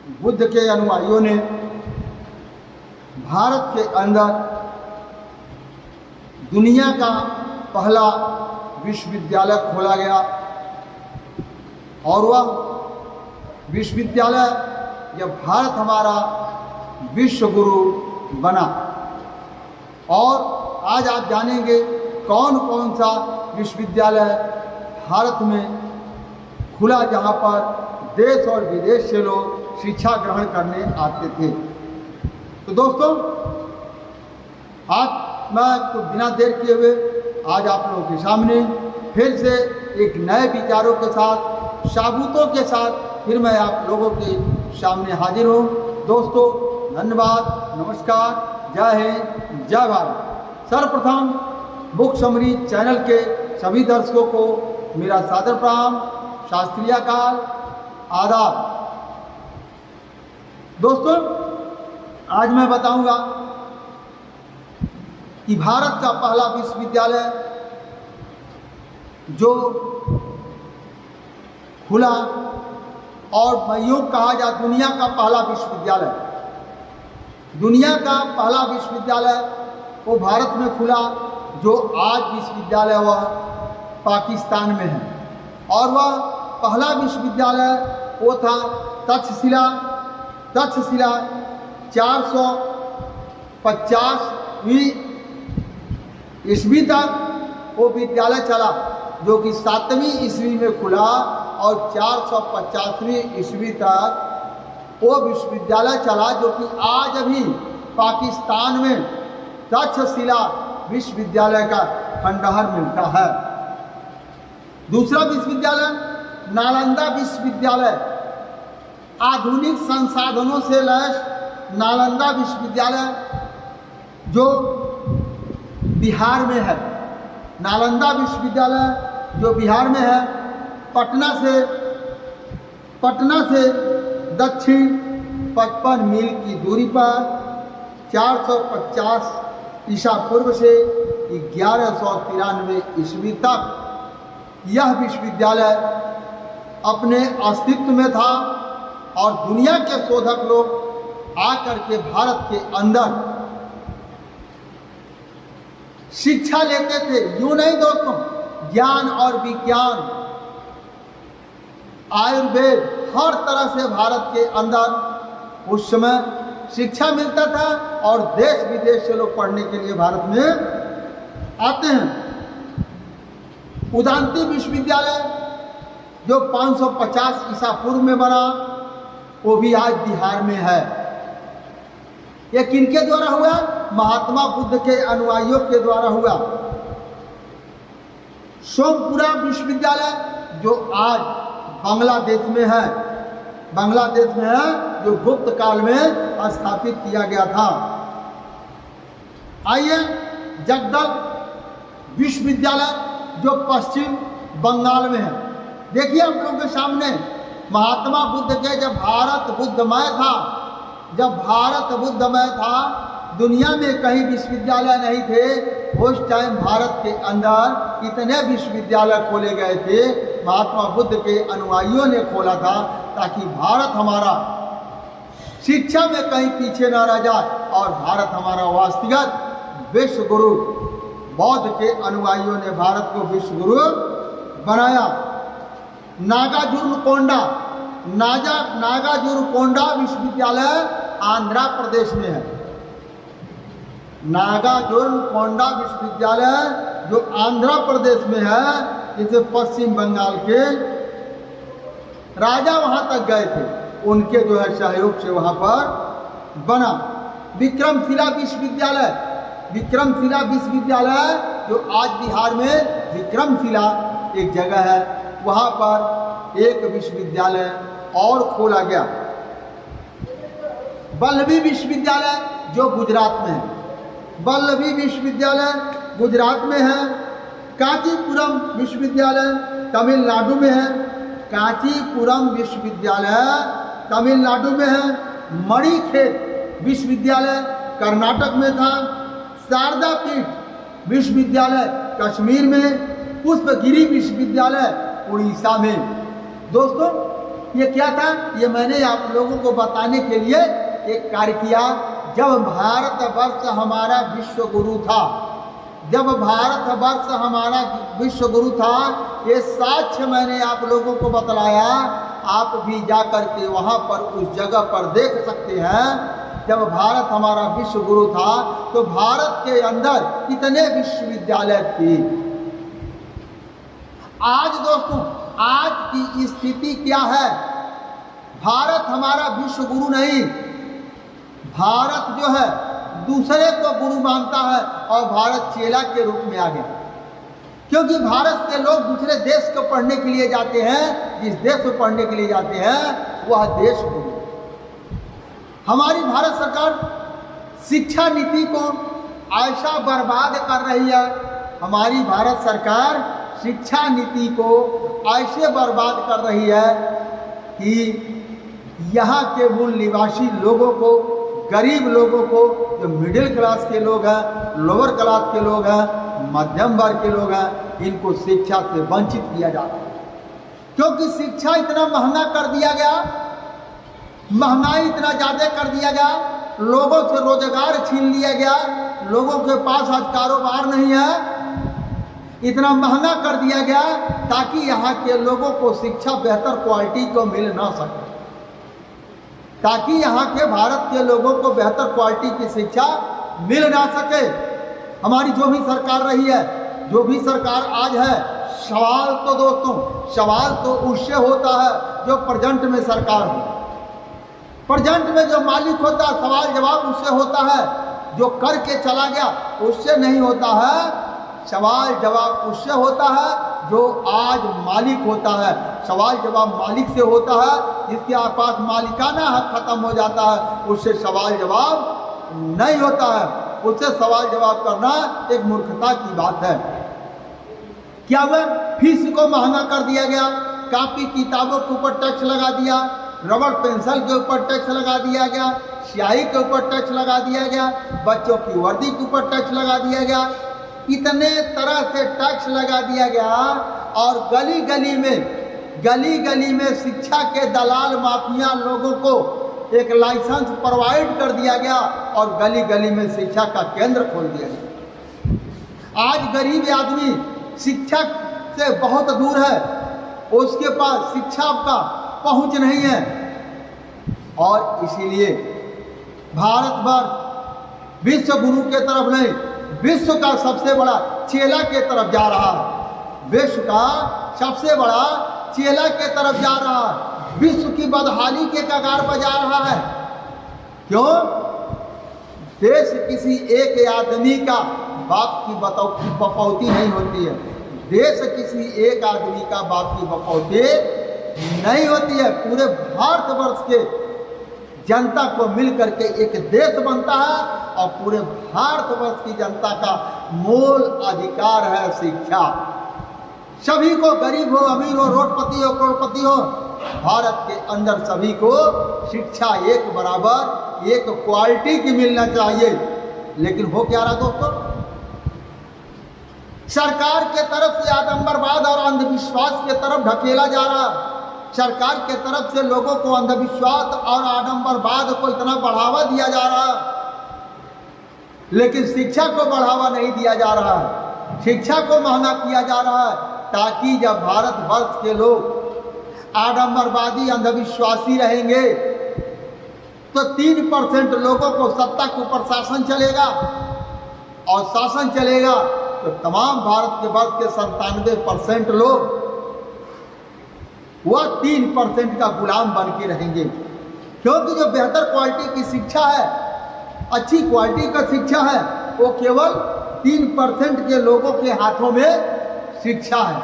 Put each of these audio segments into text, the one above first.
बुद्ध के अनुयायियों ने भारत के अंदर दुनिया का पहला विश्वविद्यालय खोला गया और वह विश्वविद्यालय जब भारत हमारा विश्व गुरु बना। और आज आप जानेंगे कौन कौन सा विश्वविद्यालय भारत में खुला जहाँ पर देश और विदेश से लोग शिक्षा ग्रहण करने आते थे। तो दोस्तों, आज मैं तो बिना देर किए हुए आज आप लोगों के सामने फिर से एक नए विचारों के साथ, साबूतों के साथ फिर मैं आप लोगों के सामने हाजिर हूँ। दोस्तों, धन्यवाद, नमस्कार, जय हिंद, जय भारत। सर्वप्रथम बुक समरी चैनल के सभी दर्शकों को मेरा सादर प्रणाम, शास्त्रीय काल, आदाब। दोस्तों, आज मैं बताऊंगा कि भारत का पहला विश्वविद्यालय जो खुला और मैं यूँ कहा जाए दुनिया का पहला विश्वविद्यालय, दुनिया का पहला विश्वविद्यालय वो भारत में खुला, जो आज विश्वविद्यालय वह पाकिस्तान में है। और वह पहला विश्वविद्यालय वो था तक्षशिला 450वीं ईस्वी तक वो विद्यालय चला, जो कि 7वीं ईस्वी में खुला और 450वीं ईस्वी तक वो विश्वविद्यालय चला, जो कि आज अभी पाकिस्तान में तक्षशिला विश्वविद्यालय का खंडहर मिलता है। दूसरा विश्वविद्यालय नालंदा विश्वविद्यालय, आधुनिक संसाधनों से लैस नालंदा विश्वविद्यालय जो बिहार में है। नालंदा विश्वविद्यालय जो बिहार में है, पटना से दक्षिण 55 मील की दूरी पर 450 ईसा पूर्व से 1193 ईस्वी तक यह विश्वविद्यालय अपने अस्तित्व में था और दुनिया के शोधक लोग आकर के भारत के अंदर शिक्षा लेते थे। यूँ नहीं दोस्तों, ज्ञान और विज्ञान, आयुर्वेद, हर तरह से भारत के अंदर उस समय शिक्षा मिलता था और देश विदेश से लोग पढ़ने के लिए भारत में आते हैं। उदांती विश्वविद्यालय जो 550 ईसा पूर्व में बना, वो भी आज बिहार में है। यह किनके द्वारा हुआ? महात्मा बुद्ध के अनुयायियों के द्वारा हुआ। सोमपुरा विश्वविद्यालय जो आज बांग्लादेश में है, जो गुप्त काल में स्थापित किया गया था। आइए, जगदल विश्वविद्यालय जो पश्चिम बंगाल में है। देखिए आप लोगों के सामने महात्मा बुद्ध के जब भारत बुद्धमय था, दुनिया में कहीं विश्वविद्यालय नहीं थे। उस टाइम भारत के अंदर कितने विश्वविद्यालय खोले गए थे, महात्मा बुद्ध के अनुयायियों ने खोला था, ताकि भारत हमारा शिक्षा में कहीं पीछे न रह जाए और भारत हमारा वास्तविक विश्व गुरु, बौद्ध के अनुयायियों ने भारत को विश्व गुरु बनाया। नागार्जुनकोंडा विश्वविद्यालय आंध्र प्रदेश में है। नागार्जुनकोंडा विश्वविद्यालय जो आंध्र प्रदेश में है, जिसे पश्चिम बंगाल के राजा वहां तक गए थे, उनके जो है सहयोग से वहां पर बना। विक्रमशिला विश्वविद्यालय जो आज बिहार में विक्रमशिला एक जगह है, वहां पर एक विश्वविद्यालय और खोला गया। वल्लभी विश्वविद्यालय जो गुजरात में है, वल्लभी विश्वविद्यालय गुजरात में है। कांचीपुरम विश्वविद्यालय तमिलनाडु में है, कांचीपुरम विश्वविद्यालय तमिलनाडु में है। मणिखेत विश्वविद्यालय कर्नाटक में था। शारदा पीठ विश्वविद्यालय कश्मीर में। पुष्पगिरी विश्वविद्यालय उड़ीसा में। दोस्तों, ये क्या था? ये मैंने आप लोगों को बताने के लिए एक कार्य किया। जब भारतवर्ष हमारा विश्व गुरु था, जब भारतवर्ष हमारा विश्व गुरु था, ये साक्ष्य मैंने आप लोगों को बतलाया। आप भी जा कर के वहाँ पर उस जगह पर देख सकते हैं। जब भारत हमारा विश्व गुरु था तो भारत के अंदर कितने विश्वविद्यालय थे। आज दोस्तों, आज की स्थिति क्या है? भारत हमारा विश्व गुरु नहीं, भारत जो है दूसरे को गुरु मानता है और भारत चेला के रूप में आ गया। क्योंकि भारत से लोग दूसरे देश को पढ़ने के लिए जाते हैं, जिस देश में पढ़ने के लिए जाते हैं वह देश गुरु। हमारी भारत सरकार शिक्षा नीति को ऐसा बर्बाद कर रही है, हमारी भारत सरकार शिक्षा नीति को ऐसे बर्बाद कर रही है कि यहाँ के मूल निवासी लोगों को, गरीब लोगों को, जो मिडिल क्लास के लोग हैं, लोअर क्लास के लोग हैं, मध्यम वर्ग के लोग हैं, इनको शिक्षा से वंचित किया जाता है। क्योंकि शिक्षा इतना महंगा कर दिया गया, महंगाई इतना ज़्यादा कर दिया गया, लोगों से रोजगार छीन लिया गया, लोगों के पास आज कारोबार नहीं है, इतना महंगा कर दिया गया ताकि यहाँ के लोगों को शिक्षा बेहतर क्वालिटी को मिल ना सके, ताकि यहाँ के भारत के लोगों को बेहतर क्वालिटी की शिक्षा मिल ना सके। हमारी जो भी सरकार रही है, जो भी सरकार आज है, सवाल तो दोस्तों, सवाल तो उससे होता है जो प्रेजेंट में सरकार हो। प्रेजेंट में जो मालिक होता है, सवाल जवाब उससे होता है। जो करके चला गया उससे नहीं होता है, सवाल जवाब उससे होता है जो आज मालिक होता है। सवाल जवाब मालिक से होता है, जिसके पास मालिकाना हक खत्म हो जाता है उससे सवाल जवाब नहीं होता है। उससे सवाल जवाब करना एक मूर्खता की बात है। क्या हुआ? फीस को महंगा कर दिया गया, कापी किताबों के ऊपर टैक्स लगा दिया, रबड़ पेंसिल के ऊपर टैक्स लगा दिया गया, स्याही के ऊपर टैक्स लगा दिया गया, बच्चों की वर्दी के ऊपर टैक्स लगा दिया गया, इतने तरह से टैक्स लगा दिया गया। और गली गली में शिक्षा के दलाल माफिया लोगों को एक लाइसेंस प्रोवाइड कर दिया गया और गली गली में शिक्षा का केंद्र खोल दिया गया। आज गरीब आदमी शिक्षा से बहुत दूर है, उसके पास शिक्षा का पहुंच नहीं है, और इसीलिए भारतवर्ष विश्व गुरु के तरफ नहीं, विश्व का सबसे बड़ा चेला के तरफ जा रहा है। विश्व का सबसे बड़ा चेला के तरफ जा रहा है, विश्व की बदहाली के कगार पर जा रहा है। क्यों? देश किसी एक आदमी का बाप की बपौती नहीं होती है, देश किसी एक आदमी का बाप की बपौती नहीं होती है। पूरे भारतवर्ष के जनता को मिल करके एक देश बनता है और पूरे भारतवर्ष की जनता का मूल अधिकार है शिक्षा। सभी को, गरीब हो, अमीर हो, रोडपति हो, करोड़पति हो, भारत के अंदर सभी को शिक्षा एक बराबर, एक क्वालिटी की मिलना चाहिए। लेकिन हो क्या रहा दोस्तों? सरकार के तरफ से आडंबरवाद और अंधविश्वास के तरफ ढकेला जा रहा है। सरकार के तरफ से लोगों को अंधविश्वास और आडंबरवाद को इतना बढ़ावा दिया जा रहा है, लेकिन शिक्षा को बढ़ावा नहीं दिया जा रहा है। शिक्षा को महंगा किया जा रहा है ताकि जब भारतवर्ष के लोग आडंबरवादी अंधविश्वासी रहेंगे तो 3% लोगों को सत्ता के ऊपर शासन चलेगा, और शासन चलेगा तो तमाम भारत के वर्ष के 97% लोग वह 3% का गुलाम बन के रहेंगे। क्योंकि जो बेहतर क्वालिटी की शिक्षा है, अच्छी क्वालिटी का शिक्षा है, वो केवल 3% के लोगों के हाथों में शिक्षा है।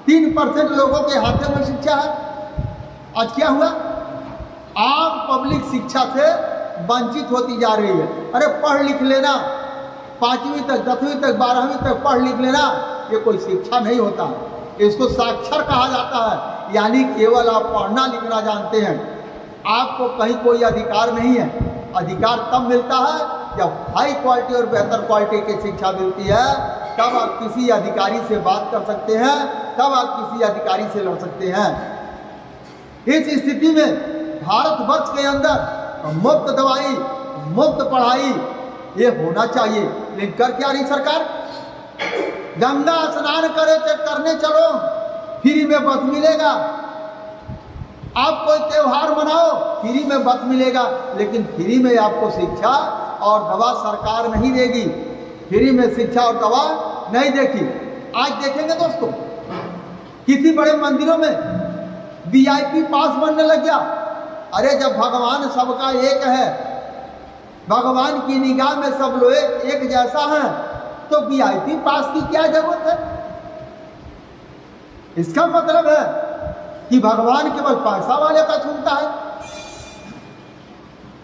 3% लोगों के हाथों में शिक्षा है। आज क्या हुआ? आम पब्लिक शिक्षा से वंचित होती जा रही है। अरे पढ़ लिख लेना, 5वीं तक, 10वीं तक, 12वीं तक पढ़ लिख लेना, ये कोई शिक्षा नहीं होता। इसको साक्षर कहा जाता है, यानी केवल आप पढ़ना लिखना जानते हैं, आपको कहीं कोई अधिकार नहीं है। अधिकार तब मिलता है जब हाई क्वालिटी और बेहतर क्वालिटी की शिक्षा मिलती है, तब आप किसी अधिकारी से बात कर सकते हैं, तब आप किसी अधिकारी से लड़ सकते हैं। इस स्थिति में भारतवर्ष के अंदर मुफ्त दवाई, मुफ्त पढ़ाई ये होना चाहिए, लेकिन कर क्या रही सरकार? गंगा स्नान करने चलो, फ्री में बस मिलेगा। आप कोई त्योहार मनाओ, फ्री में बस मिलेगा, लेकिन फ्री में आपको शिक्षा और दवा सरकार नहीं देगी। फ्री में शिक्षा और दवा नहीं देगी। आज देखेंगे दोस्तों, किसी बड़े मंदिरों में VIP पास बनने लग गया। अरे जब भगवान सबका एक है, भगवान की निगाह में सब लोग एक जैसा है, तो VIP पास की क्या जरूरत है? इसका मतलब है कि भगवान केवल पैसा वाले का सुनता है,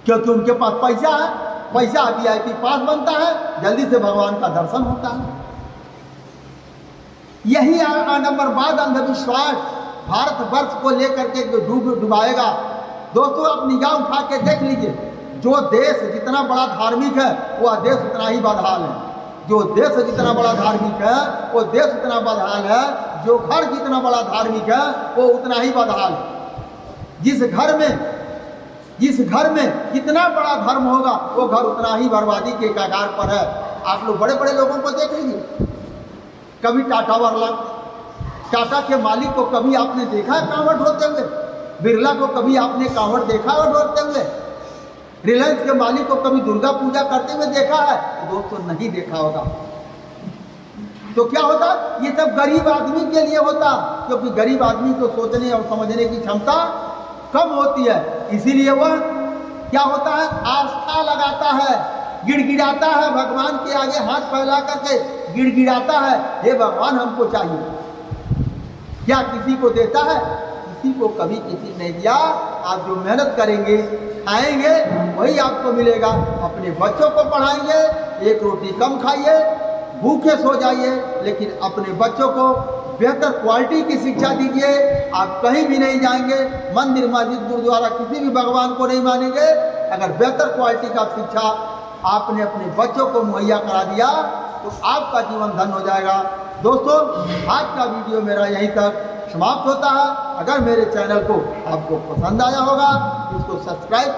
क्योंकि उनके पास पैसा है, पैसा VIP पास बनता है, जल्दी से भगवान का दर्शन होता है। यही नंबर बाद अंधविश्वास भारतवर्ष को लेकर के डुबाएगा। दोस्तों आप निगाह उठा के देख लीजिए, जो देश जितना बड़ा धार्मिक है वह देश उतना ही बदहाल है। जो देश जितना बड़ा धार्मिक है वो देश उतना बदहाल है। जो घर जितना बड़ा धार्मिक है वो उतना ही बदहाल है। जिस घर में जितना बड़ा धर्म होगा वो घर उतना ही बर्बादी के कगार पर है। आप लोग बड़े बड़े लोगों को देख लीजिए, कभी टाटा वाला, टाटा के मालिक को कभी आपने देखा है कांवड़ ढोते हुए? बिरला को कभी आपने कांवड़ देखा है ढोते हुए? रिलायंस के मालिक को कभी दुर्गा पूजा करते हुए देखा है? दोस्तों नहीं देखा होगा। तो क्या होता? ये सब गरीब आदमी के लिए होता, क्योंकि गरीब आदमी को सोचने और समझने की क्षमता कम होती है। इसीलिए वह क्या होता है? आस्था लगाता है, गिड़गिड़ाता है, भगवान के आगे हाथ फैला करके गिड़गिड़ाता है, हे भगवान हमको चाहिए। क्या किसी को देता है? किसी को कभी किसी ने दिया। आप जो मेहनत करेंगे, खाएंगे, वही आपको मिलेगा। अपने बच्चों को पढ़ाएंगे, एक रोटी कम खाइए, भूखे सो जाइए, लेकिन अपने बच्चों को बेहतर क्वालिटी की शिक्षा दीजिए। आप कहीं भी नहीं जाएंगे, मंदिर मस्जिद गुरुद्वारा किसी भी भगवान को नहीं मानेंगे। अगर बेहतर क्वालिटी का शिक्षा आपने अपने बच्चों को मुहैया करा दिया तो आपका जीवन धन्य हो जाएगा। दोस्तों आज का वीडियो मेरा यहीं तक समाप्त होता है। अगर मेरे चैनल को आपको पसंद आया होगा, इसको सब्सक्राइब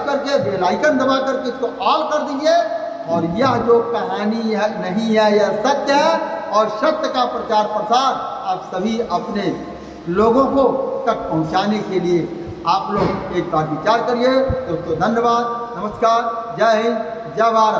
करके बेल आइकन दबा करके इसको ऑल कर दीजिए। और यह जो कहानी है नहीं है, यह सत्य है, और सत्य का प्रचार प्रसार आप सभी अपने लोगों को तक पहुंचाने के लिए आप लोग एक बार विचार करिए। दोस्तों धन्यवाद, नमस्कार, जय हिंद, जय भारत।